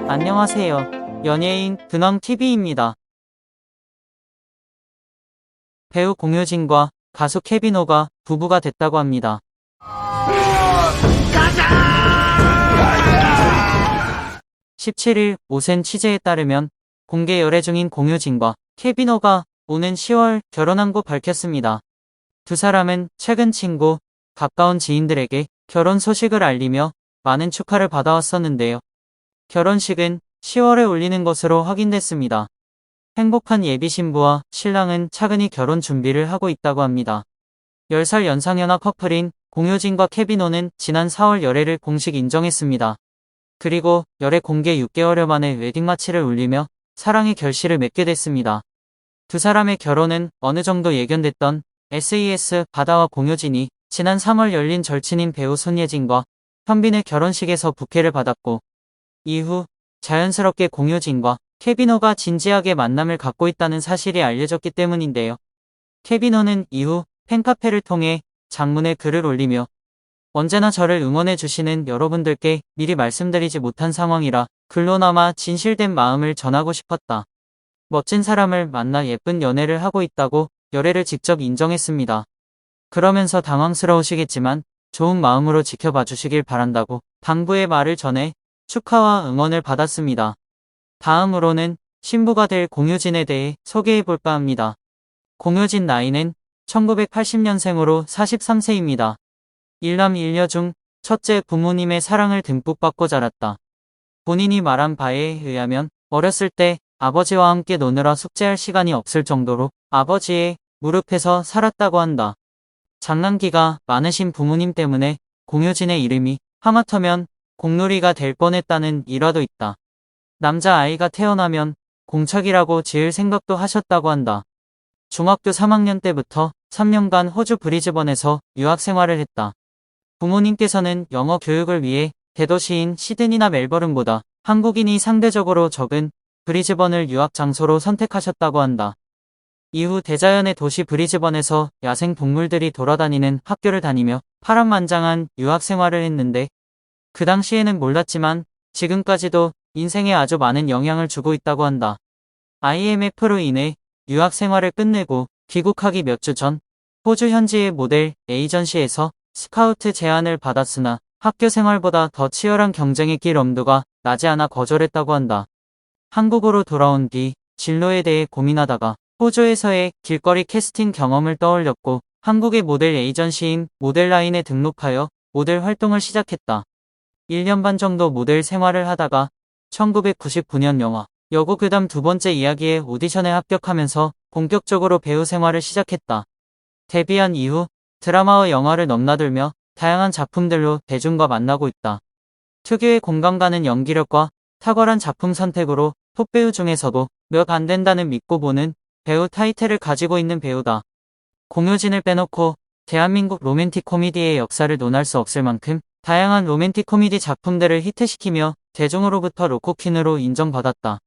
안녕하세요. 연예인 근황TV입니다. 배우 공효진과 가수 케비노가 부부가 됐다고 합니다. 17일 오센 취재에 따르면 공개 열애 중인 공효진과 케비노가 오는 10월 결혼한 거 밝혔습니다. 두 사람은 최근 친구, 가까운 지인들에게 결혼 소식을 알리며 많은 축하를 받아왔었는데요. 결혼식은 10월에 올리는 것으로 확인됐습니다. 행복한 예비 신부와 신랑은 차근히 결혼 준비를 하고 있다고 합니다. 10살 연상연하 커플인 공효진과 케비노는 지난 4월 열애를 공식 인정했습니다. 그리고 열애 공개 6개월여 만에 웨딩마치를 올리며 사랑의 결실을 맺게 됐습니다. 두 사람의 결혼은 어느 정도 예견됐던 SES 바다와 공효진이 지난 3월 열린 절친인 배우 손예진과 현빈의 결혼식에서 부케를 받았고, 이후 자연스럽게 공효진과 케비노가 진지하게 만남을 갖고 있다는 사실이 알려졌기 때문인데요. 케비노는 이후 팬카페를 통해 장문의 글을 올리며 언제나 저를 응원해주시는 여러분들께 미리 말씀드리지 못한 상황이라 글로나마 진실된 마음을 전하고 싶었다. 멋진 사람을 만나 예쁜 연애를 하고 있다고 열애를 직접 인정했습니다. 그러면서 당황스러우시겠지만 좋은 마음으로 지켜봐 주시길 바란다고 당부의 말을 전해 축하와 응원을 받았습니다. 다음으로는 신부가 될 공효진에 대해 소개해볼까 합니다. 공효진 나이는 1980년생으로 43세입니다. 일남 일녀 중 첫째 부모님의 사랑을 듬뿍 받고 자랐다. 본인이 말한 바에 의하면 어렸을 때 아버지와 함께 노느라 숙제할 시간이 없을 정도로 아버지의 무릎에서 살았다고 한다. 장난기가 많으신 부모님 때문에 공효진의 이름이 하마터면 공놀이가 될 뻔했다는 일화도 있다. 남자아이가 태어나면 공착이라고 지을 생각도 하셨다고 한다. 중학교 3학년 때부터 3년간 호주 브리즈번에서 유학 생활을 했다. 부모님께서는 영어 교육을 위해 대도시인 시드니나 멜버른보다 한국인이 상대적으로 적은 브리즈번을 유학 장소로 선택하셨다고 한다. 이후 대자연의 도시 브리즈번에서 야생 동물들이 돌아다니는 학교를 다니며 파란만장한 유학 생활을 했는데, 그 당시에는 몰랐지만 지금까지도 인생에 아주 많은 영향을 주고 있다고 한다. IMF로 인해 유학 생활을 끝내고 귀국하기 몇 주 전 호주 현지의 모델 에이전시에서 스카우트 제안을 받았으나 학교 생활보다 더 치열한 경쟁의 길 엄두가 나지 않아 거절했다고 한다. 한국으로 돌아온 뒤 진로에 대해 고민하다가 호주에서의 길거리 캐스팅 경험을 떠올렸고 한국의 모델 에이전시인 모델라인에 등록하여 모델 활동을 시작했다. 1년 반 정도 모델 생활을 하다가 1999년 영화 여고 괴담 두 번째 이야기의 오디션에 합격하면서 본격적으로 배우 생활을 시작했다. 데뷔한 이후 드라마와 영화를 넘나들며 다양한 작품들로 대중과 만나고 있다. 특유의 공감 가는 연기력과 탁월한 작품 선택으로 톱배우 중에서도 몇 안 된다는 믿고 보는 배우 타이틀을 가지고 있는 배우다. 공효진을 빼놓고 대한민국 로맨틱 코미디의 역사를 논할 수 없을 만큼 다양한 로맨틱 코미디 작품들을 히트시키며 대중으로부터 로코퀸으로 인정받았다.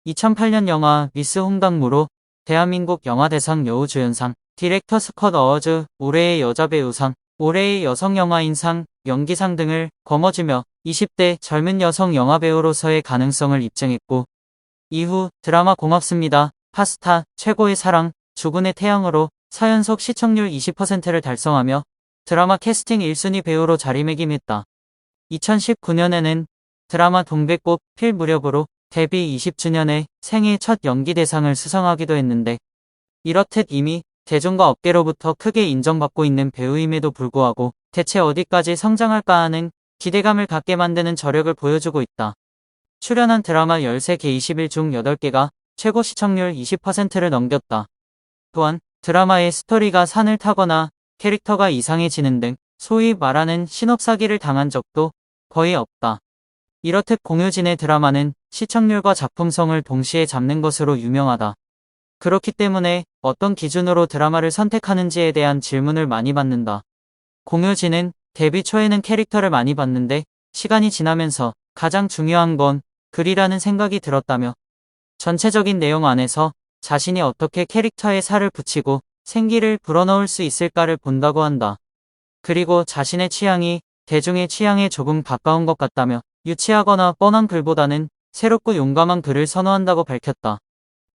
2008년 영화 미스 홍당무로 대한민국 영화대상 여우주연상, 디렉터스 컷 어워즈, 올해의 여자배우상, 올해의 여성영화인상, 연기상 등을 거머쥐며 20대 젊은 여성 영화배우로서의 가능성을 입증했고, 이후 드라마 고맙습니다, 파스타, 최고의 사랑, 주군의 태양으로 4연속 시청률 20%를 달성하며 드라마 캐스팅 1순위 배우로 자리매김했다. 2019년에는 드라마 동백꽃 필 무렵으로 데뷔 20주년에 생애 첫 연기대상을 수상하기도 했는데, 이렇듯 이미 대중과 업계로부터 크게 인정받고 있는 배우임에도 불구하고 대체 어디까지 성장할까 하는 기대감을 갖게 만드는 저력을 보여주고 있다. 출연한 드라마 13개 21 중 8개가 최고 시청률 20%를 넘겼다. 또한 드라마의 스토리가 산을 타거나 캐릭터가 이상해지는 등 소위 말하는 신업사기를 당한 적도 거의 없다. 이렇듯 공효진의 드라마는 시청률과 작품성을 동시에 잡는 것으로 유명하다. 그렇기 때문에 어떤 기준으로 드라마를 선택하는지에 대한 질문을 많이 받는다. 공효진은 데뷔 초에는 캐릭터를 많이 봤는데 시간이 지나면서 가장 중요한 건 글이라는 생각이 들었다며, 전체적인 내용 안에서 자신이 어떻게 캐릭터에 살을 붙이고 생기를 불어넣을 수 있을까를 본다고 한다. 그리고 자신의 취향이 대중의 취향에 조금 가까운 것 같다며 유치하거나 뻔한 글보다는 새롭고 용감한 글을 선호한다고 밝혔다.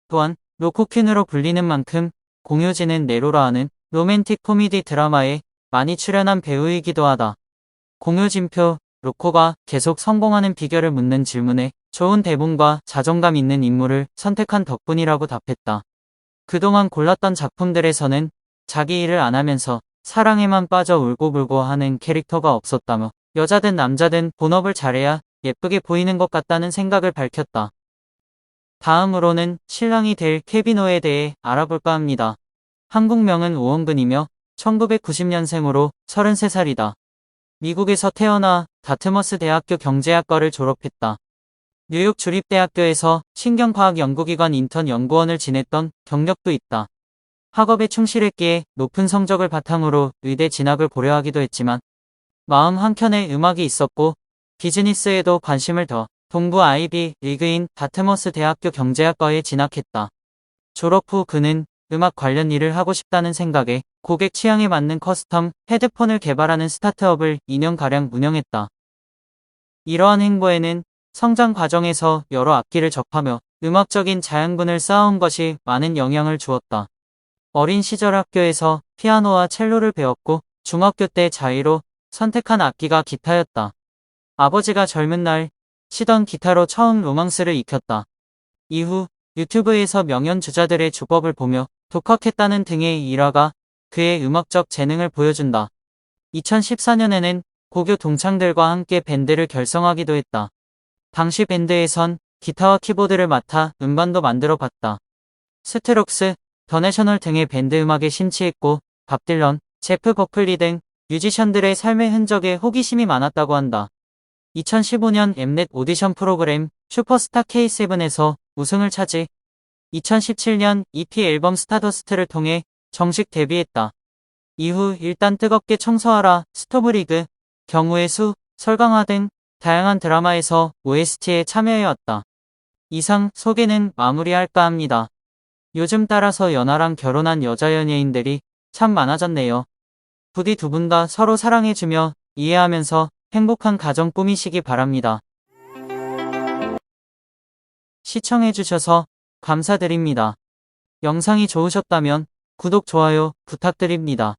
또한 로코퀸으로 불리는 만큼 공효진은 네로라 는 로맨틱 코미디 드라마에 많이 출연한 배우이기도 하다. 공효진표 로코가 계속 성공하는 비결을 묻는 질문에 좋은 대본과 자존감 있는 인물을 선택한 덕분이라고 답했다. 그동안 골랐던 작품들에서는 자기 일을 안 하면서 사랑에만 빠져 울고불고 하는 캐릭터가 없었다며 여자든 남자든 본업을 잘해야 예쁘게 보이는 것 같다는 생각을 밝혔다. 다음으로는 신랑이 될 케비노에 대해 알아볼까 합니다. 한국명은 오원근이며 1990년생으로 33살이다. 미국에서 태어나 다트머스 대학교 경제학과를 졸업했다. 뉴욕 주립대학교에서 신경과학연구기관 인턴 연구원을 지냈던 경력도 있다. 학업에 충실했기에 높은 성적을 바탕으로 의대 진학을 고려하기도 했지만 마음 한켠에 음악이 있었고 비즈니스에도 관심을 둬 동부 아이비 리그인 다트머스 대학교 경제학과에 진학했다. 졸업 후 그는 음악 관련 일을 하고 싶다는 생각에 고객 취향에 맞는 커스텀 헤드폰을 개발하는 스타트업을 2년가량 운영했다. 이러한 행보에는 성장 과정에서 여러 악기를 접하며 음악적인 자양분을 쌓아온 것이 많은 영향을 주었다. 어린 시절 학교에서 피아노와 첼로를 배웠고 중학교 때 자의로 선택한 악기가 기타였다. 아버지가 젊은 날 치던 기타로 처음 로망스를 익혔다. 이후 유튜브에서 명연주자들의 주법을 보며 독학했다는 등의 일화가 그의 음악적 재능을 보여준다. 2014년에는 고교 동창들과 함께 밴드를 결성하기도 했다. 당시 밴드에선 기타와 키보드를 맡아 음반도 만들어 봤다. 스트록스, 더 내셔널 등의 밴드 음악에 심취했고 밥 딜런, 제프 버클리 등 뮤지션들의 삶의 흔적에 호기심이 많았다고 한다. 2015년 엠넷 오디션 프로그램 슈퍼스타 K7에서 우승을 차지 2017년 EP 앨범 스타더스트를 통해 정식 데뷔했다. 이후 일단 뜨겁게 청소하라, 스토브리그, 경우의 수, 설강화 등 다양한 드라마에서 OST에 참여해왔다. 이상 소개는 마무리할까 합니다. 요즘 따라서 연하랑 결혼한 여자 연예인들이 참 많아졌네요. 부디 두 분 다 서로 사랑해주며 이해하면서 행복한 가정 꾸미시기 바랍니다. 시청해주셔서 감사드립니다. 영상이 좋으셨다면 구독, 좋아요 부탁드립니다.